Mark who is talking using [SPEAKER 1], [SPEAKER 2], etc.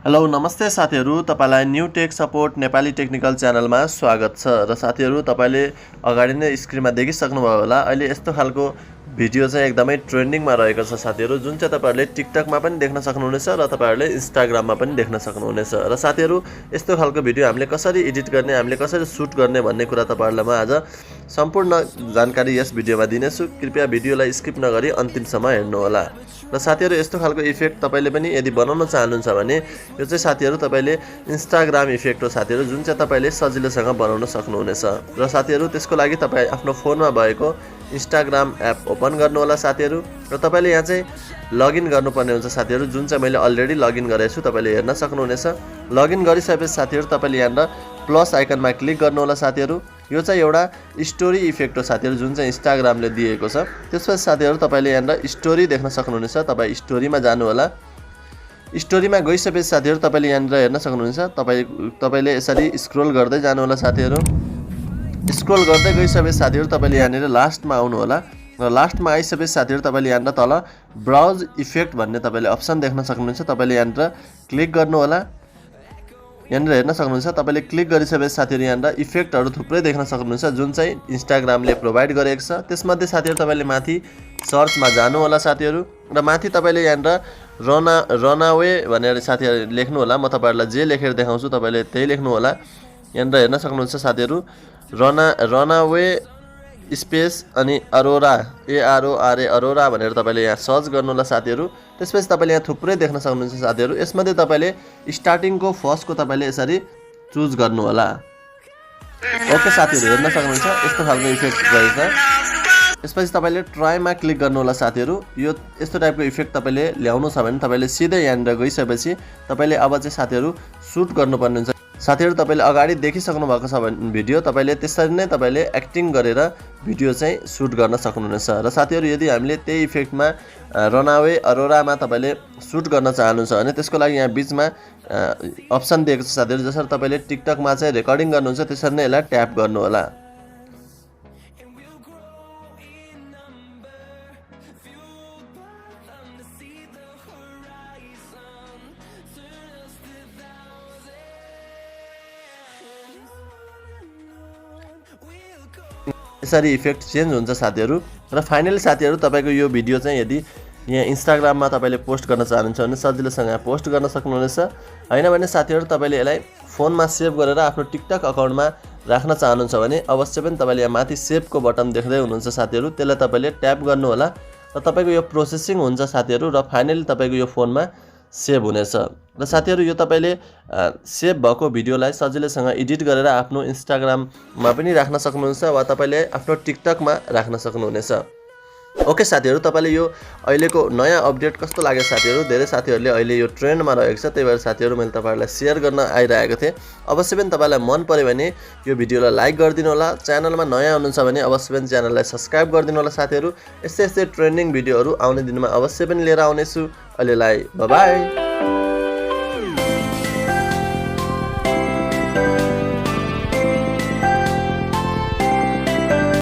[SPEAKER 1] Hello नमस्ते साथीहरु, तपाईलाई new tech support Nepali technical च्यानलमा स्वागत छ। र साथीहरु, तपाईले अगाडि नै स्क्रिनमा देखिसक्नुभयो होला, अहिले यस्तो खालको भिडियो चाहिँ एकदमै ट्रेन्डिङमा रहेको छ साथीहरु, जुन चाहिँ तपाईहरुले टिकटकमा पनि देख्न सक्नुहुनेछ र तपाईहरुले इन्स्टाग्राममा पनि देख्न सक्नुहुनेछ। र साथीहरु, यस्तो खालको भिडियो हामीले कसरी एडिट गर्ने, हामीले कसरी सुट गर्ने भन्ने कुरा तपाईहरुलाई म आज सम्पूर्ण जानकारी यस भिडियोमा दिनेछु। कृपया भिडियोलाई स्किप नगरी अन्तिमसम्म हेर्नु होला। र साथीहरु, यस्तो खालको इफेक्ट तपाईले पनि यदि बनाउन चाहनुहुन्छ भने यो चाहिँ साथीहरु तपाईले इन्स्टाग्राम इफेक्ट हो साथीहरु, जुन चाहिँ तपाईले सजिलोसँग बनाउन सक्नुहुनेछ। र साथीहरु, त्यसको लागि तपाई आफ्नो फोनमा भएको इन्स्टाग्राम एप ओपन गर्नु होला साथीहरु। र तपाईले यहाँ चाहिँ लगइन गर्नुपर्ने हुन्छ साथीहरु, जुन चाहिँ मैले अलरेडी लगइन गरेको छु, तपाईले हेर्न सक्नुहुनेछ। लगइन गरिसकेपछि साथीहरु तपाईले यहाँ प्लस आइकनमा क्लिक गर्नु होला साथीहरु। यो चाहिँ एउटा स्टोरी इफेक्ट हो साथीहरु, जुन चाहिँ इन्स्टाग्रामले दिएको छ। त्यसपछि साथीहरु तपाईले यहाँ स्टोरी देख्न सक्नुहुनेछ, तपाई स्टोरीमा जानु होला। स्टोरीमा गइसकेपछि साथीहरु तपाईले यहाँ हेर्न सक्नुहुनेछ, तपाईले यसरी स्क्रोल गर्दै जानु होला साथीहरु। स्क्रोल गर्दै गइसकेपछि साथीहरु तपाईले यहाँ लास्टमा आउनु होला। र लास्टमा आइसकेपछि साथीहरु तपाईले यहाँ तल ब्राउज इफेक्ट भन्ने तपाईले अप्सन देख्न सक्नुहुन्छ, तपाईले यहाँ क्लिक गर्नु होला। यहाँ हेर्न सक्नुहुन्छ, तपाईले क्लिक गरिसकेपछि साथीहरु यहाँ इफेक्टहरु थुप्रै देख्न सक्नुहुन्छ, जुन चाहिँ इन्स्टाग्रामले प्रोभाइड गरेको छ। त्यसमध्ये साथीहरु तपाईले माथि सर्चमा जानु होला साथीहरु, र माथि तपाईले यहाँ रनअवे भनेर साथीहरु लेख्नु होला। म तपाईहरुलाई जे लेखेर देखाउँछु तपाईले त्यही लेख्नु होला। यहाँ हेर्न सक्नुहुन्छ साथीहरु, रनअवे स्पेस अनि अरोरा ARORA अरोरा भनेर तपाईले यहाँ सर्च गर्नु होला साथीहरु। त्यसपछि तपाईले यहाँ थुप्रै देख्न सक्नुहुन्छ साथीहरु। यसमध्ये तपाईले स्टार्टिङको फर्स्टको तपाईले यसरी चुज गर्नु होला। ओके साथीहरु, हेर्न सक्नुहुन्छ यस्तो खालको इफेक्ट रहेछ। त्यसपछि तपाईले ट्राईमा क्लिक गर्नु होला साथीहरु। यो यस्तो टाइपको इफेक्ट तपाईले ल्याउनु छ भने तपाईले सिधै यहाँ गइसकेपछि तपाईले अब चाहिँ साथीहरु सुट गर्नुपर्ने हुन्छ। साथीहरु, तपाईले अगाडि देखिसक्नु भएको छ भने भिडियो तपाईले त्यसरी नै तपाईले एक्टिङ गरेर भिडियो चाहिँ सुट गर्न सक्नुहुनेछ। र साथीहरु, यदि हामीले त्यही इफेक्टमा रनअवे अरोरामा तपाईले सुट गर्न चाहनुहुन्छ भने त्यसको लागि यहाँ बीचमा अप्सन दिएको छ साथीहरु। जसरी तपाईले टिकटकमा चाहिँ रेकर्डिङ गर्नुहुन्छ त्यसरी नै यसलाई ट्याप गर्नु होला। यसरी इफेक्ट चेन्ज हुन्छ साथीहरु। र फाइनली साथीहरु, तपाईको यो भिडियो चाहिँ यदि यहाँ इन्स्टाग्राममा तपाईले पोस्ट गर्न चाहनुहुन्छ भने सजिलोसँग पोस्ट गर्न सक्नुहुनेछ। हैन भने साथीहरु, तपाईले यसलाई फोनमा सेभ गरेर आफ्नो टिकटक अकाउन्टमा राख्न चाहनुहुन्छ भने अवश्य पनि तपाईले यहाँ माथि सेभको बटन देख्दै हुनुहुन्छ साथीहरु, त्यसलाई तपाईले ट्याप गर्नु होला। र तपाईको यो प्रोसेसिङ हुन्छ साथीहरु, र फाइनली तपाईको यो फोनमा सेभ हुनेछ। र साथीहरु, यो तपाईले सेभ भएको भिडियोलाई सजिलैसँग एडिट गरेर आफ्नो इन्स्टाग्राममा पनि राख्न सक्नुहुन्छ वा तपाईले आफ्नो टिकटकमा राख्न सक्नुहुनेछ। ओके साथीहरु, तपाईले यो अहिलेको नयाँ अपडेट कस्तो लाग्यो साथीहरु? धेरै साथीहरुले अहिले यो ट्रेन्डमा रहेको छ, त्यही भएर साथीहरु मैले तपाईहरुलाई शेयर गर्न आइरहेको थिएँ। अवश्य पनि तपाईलाई मन पर्यो भने यो भिडियोलाई लाइक गरिदिनु होला। च्यानलमा नयाँ हुनुहुन्छ भने अवश्य पनि च्यानललाई सब्स्क्राइब गरिदिनु होला साथीहरु। यस्तै ट्रेन्डिङ भिडियोहरु आउने दिनमा अवश्य पनि लिएर आउनेछु। अहिलेलाई बाइ बाइ।